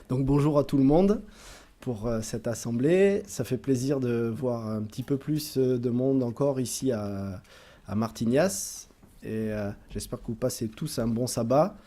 Donc bonjour à tout le monde pour cette assemblée. Ça fait plaisir de voir un petit peu plus de monde encore ici à Martignas. Et j'espère que vous passez tous un bon sabbat,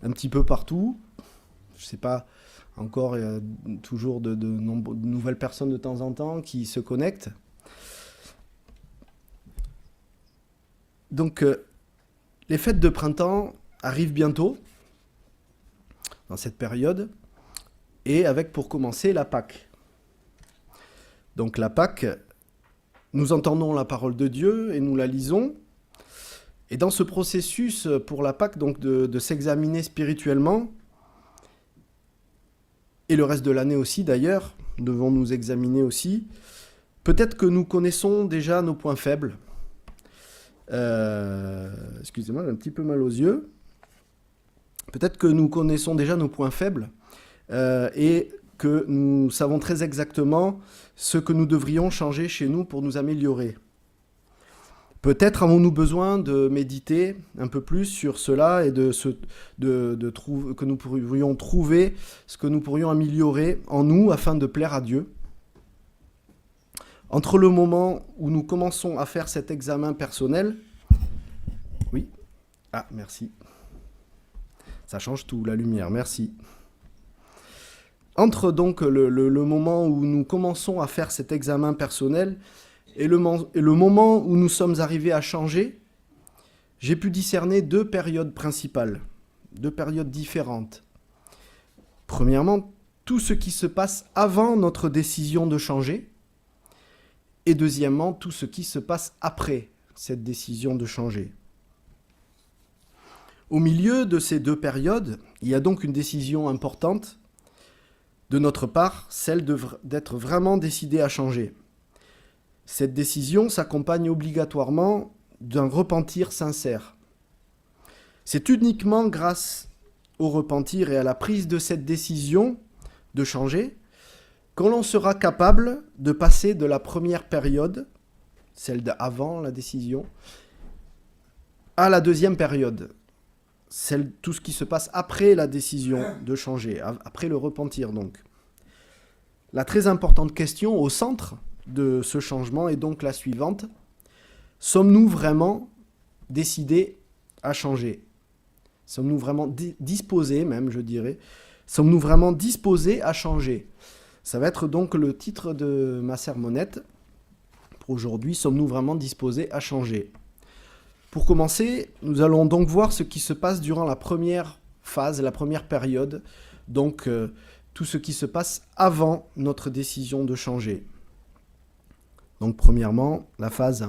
un petit peu partout. Je ne sais pas, encore il y a toujours de nouvelles personnes de temps en temps qui se connectent. Donc les fêtes de printemps arrivent bientôt, dans cette période. Et avec pour commencer la Pâque. Donc la Pâque, nous entendons la parole de Dieu et nous la lisons. Et dans ce processus pour la Pâque, donc de s'examiner spirituellement, et le reste de l'année aussi d'ailleurs, nous devons nous examiner aussi, peut-être que nous connaissons déjà nos points faibles. Excusez-moi, j'ai un petit peu mal aux yeux. Peut-être que nous connaissons déjà nos points faibles. Et que nous savons très exactement ce que nous devrions changer chez nous pour nous améliorer. Peut-être avons-nous besoin de méditer un peu plus sur cela et que nous pourrions trouver ce que nous pourrions améliorer en nous afin de plaire à Dieu. Entre le moment où nous commençons à faire cet examen personnel, oui, merci, ça change tout, la lumière, merci. Entre donc le moment où nous commençons à faire cet examen personnel et le moment où nous sommes arrivés à changer, j'ai pu discerner deux périodes principales, deux périodes différentes. Premièrement, tout ce qui se passe avant notre décision de changer, et deuxièmement, tout ce qui se passe après cette décision de changer. Au milieu de ces deux périodes, il y a donc une décision importante de notre part, celle d'être vraiment décidé à changer. Cette décision s'accompagne obligatoirement d'un repentir sincère. C'est uniquement grâce au repentir et à la prise de cette décision de changer que l'on sera capable de passer de la première période, celle d'avant la décision, à la deuxième période, tout ce qui se passe après la décision de changer, après le repentir donc. La très importante question au centre de ce changement est donc la suivante. Sommes-nous vraiment décidés à changer ? Sommes-nous vraiment disposés, même je dirais, sommes-nous vraiment disposés à changer ? Ça va être donc le titre de ma sermonnette pour aujourd'hui. Sommes-nous vraiment disposés à changer ? Pour commencer, nous allons donc voir ce qui se passe durant la première phase, la première période, donc tout ce qui se passe avant notre décision de changer. Donc premièrement, la phase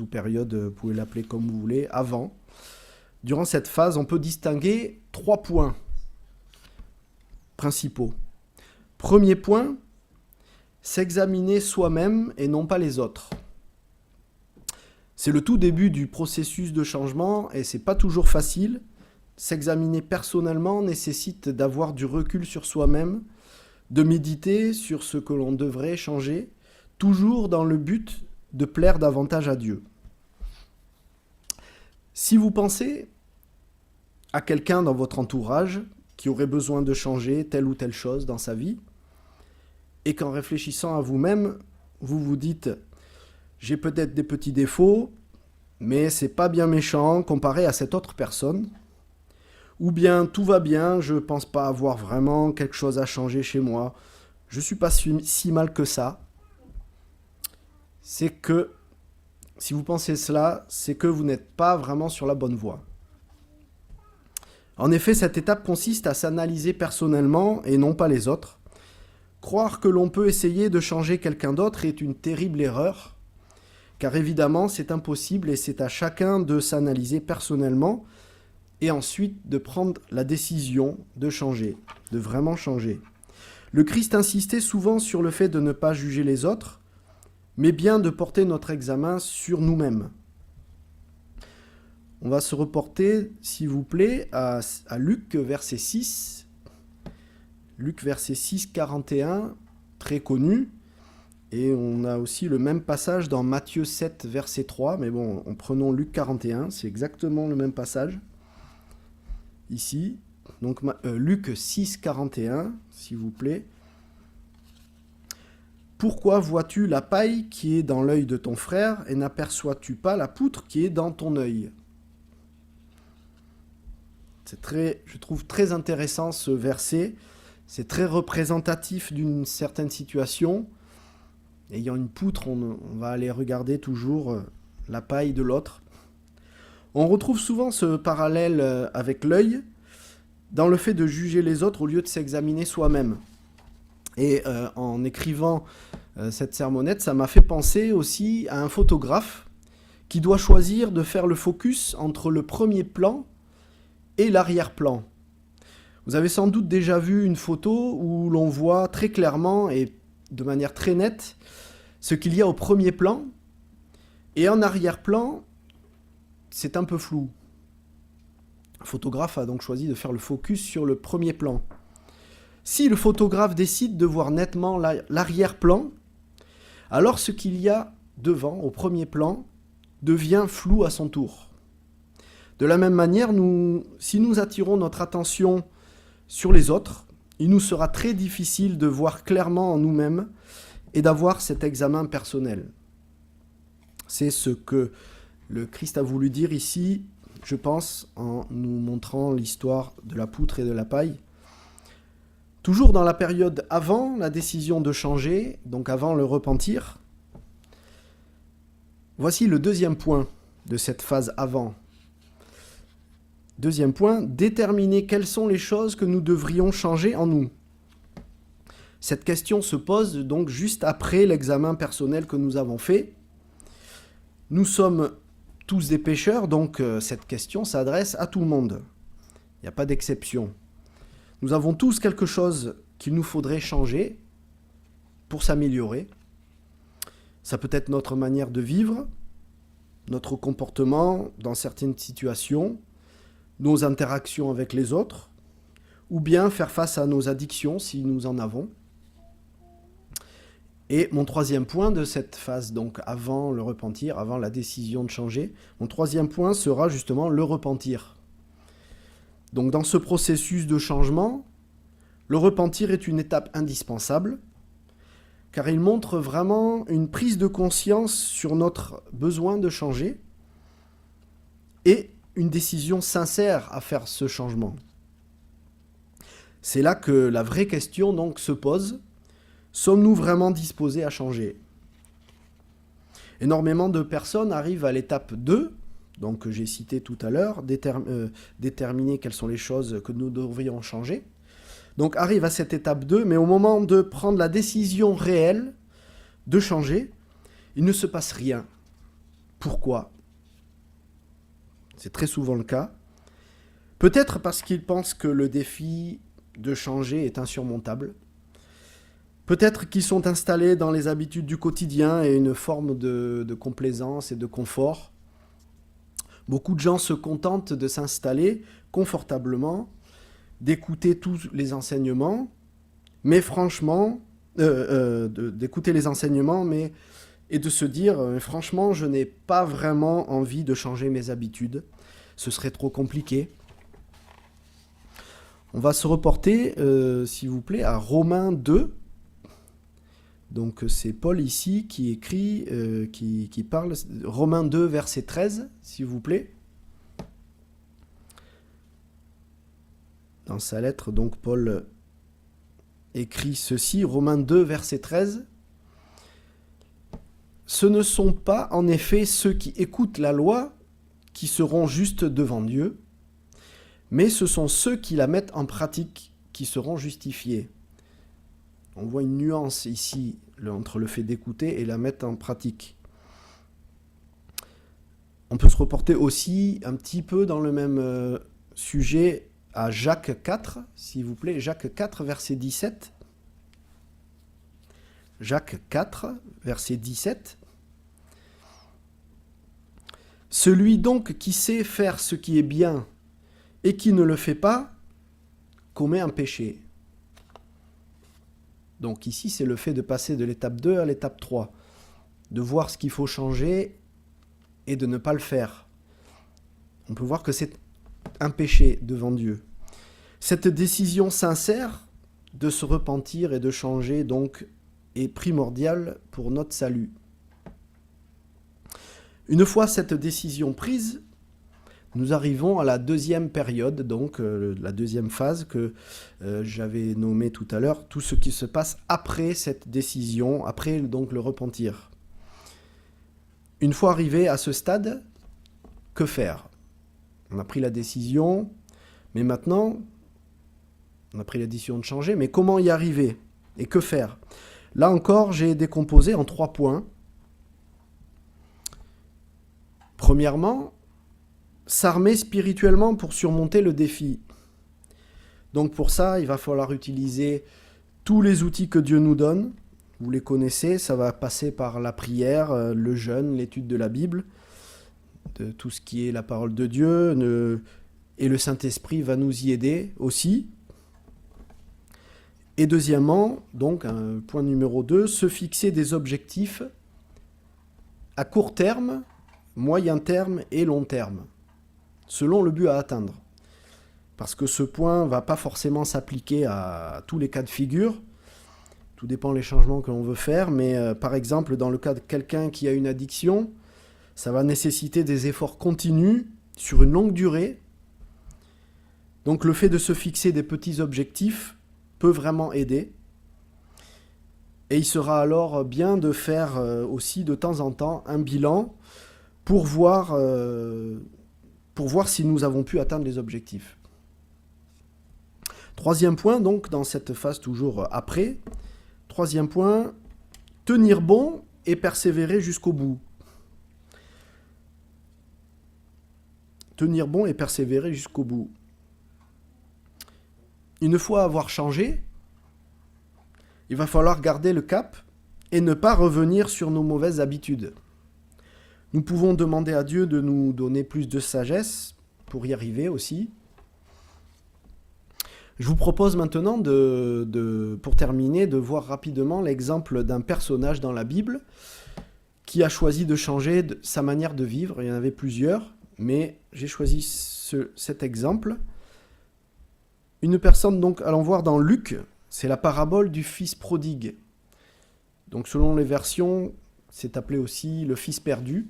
ou période, vous pouvez l'appeler comme vous voulez, avant. Durant cette phase, on peut distinguer 3 points principaux. Premier point, s'examiner soi-même et non pas les autres. C'est le tout début du processus de changement et c'est pas toujours facile. S'examiner personnellement nécessite d'avoir du recul sur soi-même, de méditer sur ce que l'on devrait changer, toujours dans le but de plaire davantage à Dieu. Si vous pensez à quelqu'un dans votre entourage qui aurait besoin de changer telle ou telle chose dans sa vie, et qu'en réfléchissant à vous-même, vous vous dites « j'ai peut-être des petits défauts, mais c'est pas bien méchant comparé à cette autre personne », ou bien tout va bien, je pense pas avoir vraiment quelque chose à changer chez moi, je suis pas si mal que ça. C'est que, si vous pensez cela, c'est que vous n'êtes pas vraiment sur la bonne voie. En effet, cette étape consiste à s'analyser personnellement et non pas les autres. Croire que l'on peut essayer de changer quelqu'un d'autre est une terrible erreur, car évidemment c'est impossible et c'est à chacun de s'analyser personnellement et ensuite de prendre la décision de changer, de vraiment changer. Le Christ insistait souvent sur le fait de ne pas juger les autres, mais bien de porter notre examen sur nous-mêmes. On va se reporter, s'il vous plaît, à Luc, verset 6. Luc, verset 6, 41, très connu. Et on a aussi le même passage dans Matthieu 7, verset 3. Mais bon, prenons Luc 41, c'est exactement le même passage. Ici, Donc Luc 6, 41, s'il vous plaît. Pourquoi vois-tu la paille qui est dans l'œil de ton frère et n'aperçois-tu pas la poutre qui est dans ton œil? Je trouve très intéressant ce verset. C'est très représentatif d'une certaine situation. Ayant une poutre, on va aller regarder toujours la paille de l'autre. On retrouve souvent ce parallèle avec l'œil dans le fait de juger les autres au lieu de s'examiner soi-même. Et en écrivant cette sermonnette, ça m'a fait penser aussi à un photographe qui doit choisir de faire le focus entre le premier plan et l'arrière-plan. Vous avez sans doute déjà vu une photo où l'on voit très clairement et de manière très nette ce qu'il y a au premier plan, et en arrière-plan, c'est un peu flou. Le photographe a donc choisi de faire le focus sur le premier plan. Si le photographe décide de voir nettement l'arrière-plan, alors ce qu'il y a devant, au premier plan, devient flou à son tour. De la même manière, si nous attirons notre attention sur les autres, il nous sera très difficile de voir clairement en nous-mêmes et d'avoir cet examen personnel. C'est ce que le Christ a voulu dire ici, je pense, en nous montrant l'histoire de la poutre et de la paille. Toujours dans la période avant la décision de changer, donc avant le repentir, voici le deuxième point de cette phase avant. Deuxième point, déterminer quelles sont les choses que nous devrions changer en nous. Cette question se pose donc juste après l'examen personnel que nous avons fait. Nous sommes tous des pécheurs, donc cette question s'adresse à tout le monde. Il n'y a pas d'exception. Nous avons tous quelque chose qu'il nous faudrait changer pour s'améliorer. Ça peut être notre manière de vivre, notre comportement dans certaines situations, nos interactions avec les autres, ou bien faire face à nos addictions si nous en avons. Et mon troisième point de cette phase, donc avant le repentir, avant la décision de changer, mon troisième point sera justement le repentir. Donc dans ce processus de changement, le repentir est une étape indispensable, car il montre vraiment une prise de conscience sur notre besoin de changer et une décision sincère à faire ce changement. C'est là que la vraie question donc se pose. Sommes-nous vraiment disposés à changer? Énormément de personnes arrivent à l'étape 2, donc que j'ai cité tout à l'heure, déterminer quelles sont les choses que nous devrions changer. Donc arrivent à cette étape 2, mais au moment de prendre la décision réelle de changer, il ne se passe rien. Pourquoi? C'est très souvent le cas. Peut-être parce qu'ils pensent que le défi de changer est insurmontable. Peut-être qu'ils sont installés dans les habitudes du quotidien et une forme de complaisance et de confort. Beaucoup de gens se contentent de s'installer confortablement, d'écouter tous les enseignements, mais franchement, d'écouter les enseignements, et de se dire, franchement, je n'ai pas vraiment envie de changer mes habitudes. Ce serait trop compliqué. On va se reporter, s'il vous plaît, à Romains 2. Donc c'est Paul ici qui écrit, qui parle, Romains 2, verset 13, s'il vous plaît. Dans sa lettre, donc Paul écrit ceci, Romains 2, verset 13. Ce ne sont pas en effet ceux qui écoutent la loi qui seront justes devant Dieu, mais ce sont ceux qui la mettent en pratique qui seront justifiés. On voit une nuance ici entre le fait d'écouter et la mettre en pratique. On peut se reporter aussi un petit peu dans le même sujet à Jacques 4, s'il vous plaît. Jacques 4, verset 17. Jacques 4, verset 17. Celui donc qui sait faire ce qui est bien et qui ne le fait pas, commet un péché. Donc ici, c'est le fait de passer de l'étape 2 à l'étape 3, de voir ce qu'il faut changer et de ne pas le faire. On peut voir que c'est un péché devant Dieu. Cette décision sincère de se repentir et de changer donc est primordiale pour notre salut. Une fois cette décision prise, nous arrivons à la deuxième période, donc la deuxième phase que j'avais nommée tout à l'heure, tout ce qui se passe après cette décision, après donc le repentir. Une fois arrivé à ce stade, que faire? On a pris la décision, mais maintenant, on a pris la décision de changer, mais comment y arriver? Et que faire? Là encore, j'ai décomposé en 3 points. Premièrement, s'armer spirituellement pour surmonter le défi. Donc pour ça, il va falloir utiliser tous les outils que Dieu nous donne. Vous les connaissez, ça va passer par la prière, le jeûne, l'étude de la Bible, de tout ce qui est la parole de Dieu, et le Saint-Esprit va nous y aider aussi. Et deuxièmement, donc point numéro 2, se fixer des objectifs à court terme, moyen terme et long terme, selon le but à atteindre. Parce que ce point ne va pas forcément s'appliquer à tous les cas de figure. Tout dépend des changements que l'on veut faire. Mais par exemple, dans le cas de quelqu'un qui a une addiction, ça va nécessiter des efforts continus sur une longue durée. Donc le fait de se fixer des petits objectifs peut vraiment aider. Et il sera alors bien de faire aussi de temps en temps un bilan pour voir si nous avons pu atteindre les objectifs. Troisième point, donc, dans cette phase toujours après. Troisième point, tenir bon et persévérer jusqu'au bout. Tenir bon et persévérer jusqu'au bout. Une fois avoir changé, il va falloir garder le cap et ne pas revenir sur nos mauvaises habitudes. Nous pouvons demander à Dieu de nous donner plus de sagesse pour y arriver aussi. Je vous propose maintenant, pour terminer, de voir rapidement l'exemple d'un personnage dans la Bible qui a choisi de changer sa manière de vivre. Il y en avait plusieurs, mais j'ai choisi cet exemple. Une personne, donc, allons voir dans Luc, c'est la parabole du fils prodigue. Donc, selon les versions, c'est appelé aussi le fils perdu.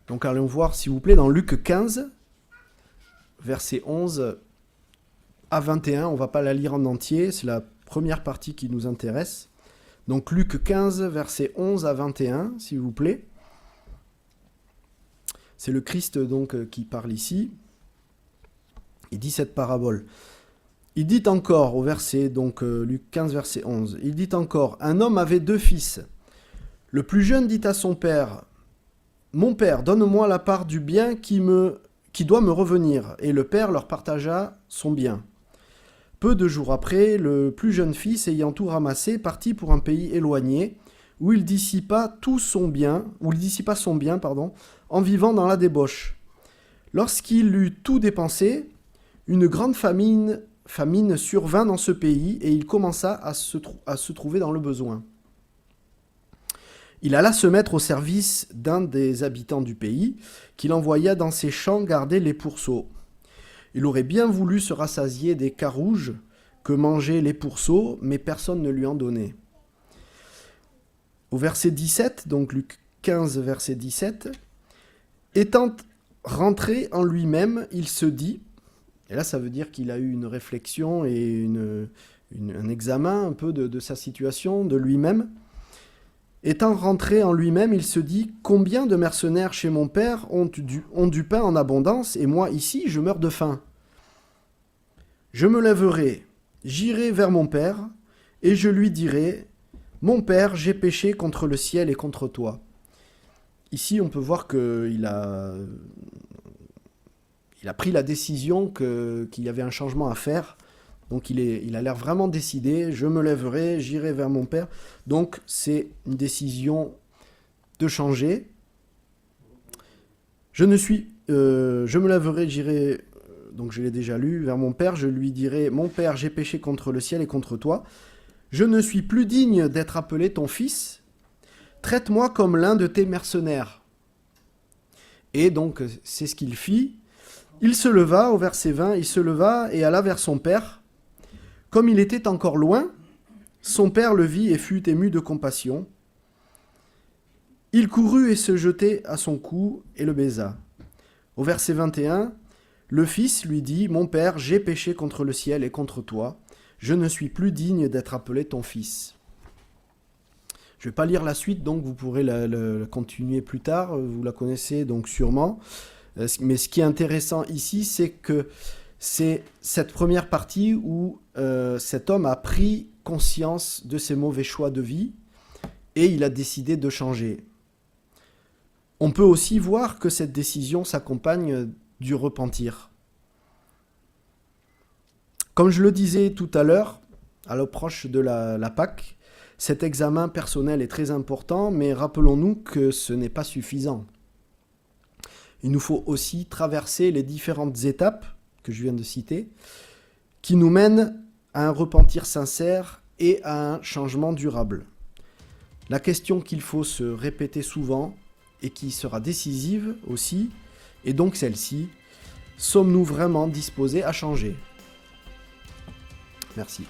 Donc, allons voir, s'il vous plaît, dans Luc 15, versets 11 à 21. On ne va pas la lire en entier, c'est la première partie qui nous intéresse. Donc, Luc 15, versets 11 à 21, s'il vous plaît. C'est le Christ, donc, qui parle ici. Il dit cette parabole. Il dit encore, au verset, donc Luc 15, verset 11, il dit encore, « Un homme avait 2 fils. Le plus jeune dit à son père, « Mon père, donne-moi la part du bien qui doit me revenir. » Et le père leur partagea son bien. Peu de jours après, le plus jeune fils, ayant tout ramassé, partit pour un pays éloigné, où il dissipa son bien, en vivant dans la débauche. Lorsqu'il eut tout dépensé, une grande famine survint dans ce pays et il commença à se trouver dans le besoin. Il alla se mettre au service d'un des habitants du pays, qu'il envoya dans ses champs garder les pourceaux. Il aurait bien voulu se rassasier des carouges que mangeaient les pourceaux, mais personne ne lui en donnait. Au verset 17, donc Luc 15, verset 17, « Étant rentré en lui-même, il se dit... » Et là, ça veut dire qu'il a eu une réflexion et un examen un peu de sa situation, de lui-même. Étant rentré en lui-même, il se dit « Combien de mercenaires chez mon père ont du pain en abondance, et moi, ici, je meurs de faim. Je me lèverai, j'irai vers mon père, et je lui dirai « Mon père, j'ai péché contre le ciel et contre toi. » Ici, on peut voir qu'il a pris la décision qu'il y avait un changement à faire. Donc il a l'air vraiment décidé. Je me lèverai, j'irai vers mon père. Donc c'est une décision de changer. Je me lèverai, j'irai, donc je l'ai déjà lu, vers mon père. Je lui dirai, mon père, j'ai péché contre le ciel et contre toi. Je ne suis plus digne d'être appelé ton fils. Traite-moi comme l'un de tes mercenaires. Et donc c'est ce qu'il fit. Il se leva, au verset 20, il se leva et alla vers son père. Comme il était encore loin, son père le vit et fut ému de compassion. Il courut et se jetait à son cou et le baisa. Au verset 21, le fils lui dit « Mon père, j'ai péché contre le ciel et contre toi. Je ne suis plus digne d'être appelé ton fils. » Je ne vais pas lire la suite, donc vous pourrez la continuer plus tard. Vous la connaissez donc sûrement. Mais ce qui est intéressant ici, c'est que c'est cette première partie où cet homme a pris conscience de ses mauvais choix de vie et il a décidé de changer. On peut aussi voir que cette décision s'accompagne du repentir. Comme je le disais tout à l'heure, à l'approche de la Pâque, cet examen personnel est très important, mais rappelons-nous que ce n'est pas suffisant. Il nous faut aussi traverser les différentes étapes que je viens de citer, qui nous mènent à un repentir sincère et à un changement durable. La question qu'il faut se répéter souvent, et qui sera décisive aussi, est donc celle-ci: sommes-nous vraiment disposés à changer ? Merci.